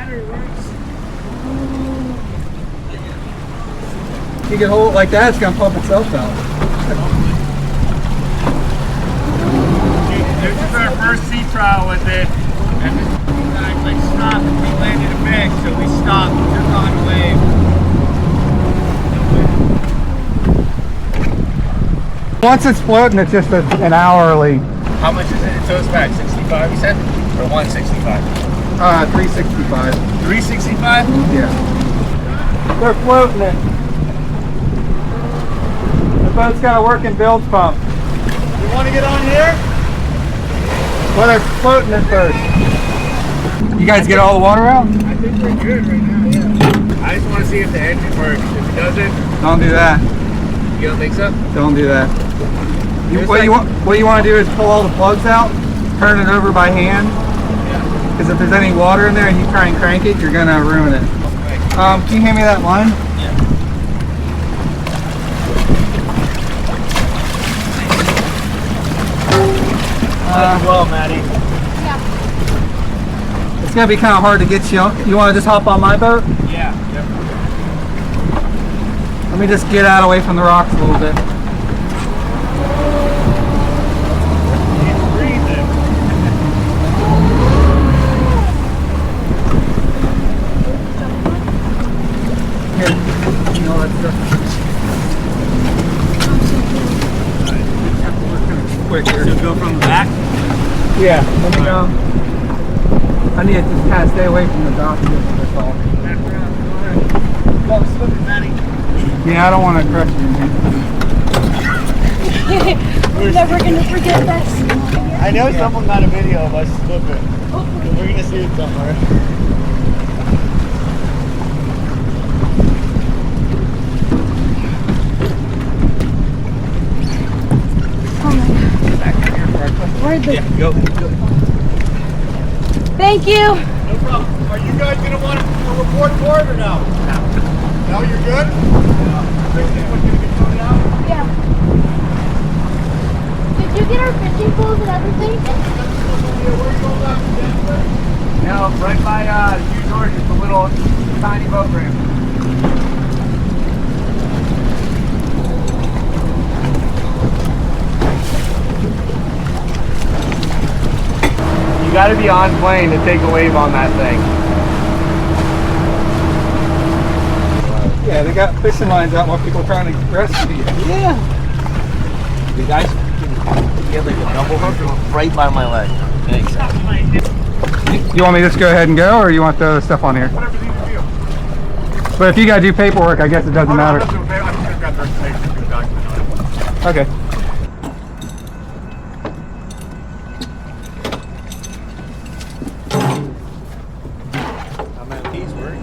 battery works. You can hold it like that, it's going to pump itself out. This is our first sea trial with it. And this actually stopped. We landed a big, so we stopped, took on a wave. Once it's floating, it's just an hourly. How much is it? So it's back 65, you said? Or 165? 365. 365? Yeah. They're floating it. The boat's got a working bilge pump. You want to get on here? Well, they're floating it first. You guys get all the water out? I think we're good right now, yeah. I just want to see if the engine works. If it doesn't, Don't do that. you don't think so? Don't do that. What you want to do is pull all the plugs out, turn it over by hand. Because if there's any water in there and you try and crank it, you're going to ruin it. Can you hand me that line? Well, Maddie. It's going to be kind of hard to get you. You want to just hop on my boat? Yeah. Yep. Let me just get out away from the rocks a little bit. It's breathing. Here, you know that stuff. Quick here. So go from the back? Yeah, let me go. I need to just kind of stay away from the dock. That's all. Back around. Go slipping, Maddie. Yeah, I don't want to crush you, man. We're never gonna forget this. I know someone got a video of us slipping. We're gonna see it somewhere. Where'd the... Yeah, go. Thank you. No problem. Are you guys gonna want to report for it or no? No. No, you're good? Yeah. Everyone's gonna get thrown out? Yeah. Did you get our fishing poles and everything? Where you going left? No, right by Hugh George, it's a little tiny boat ramp. You gotta be on plane to take a wave on that thing. Yeah, they got fishing lines out while people are trying to rescue you. Yeah. You guys, you get like a double hook right by my leg. Thanks. You want me to just go ahead and go, or you want the other stuff on here? Whatever's easy for you. But if you gotta do paperwork, I guess it doesn't matter. I'm just gonna grab the registration document on it. Okay. How many of these work?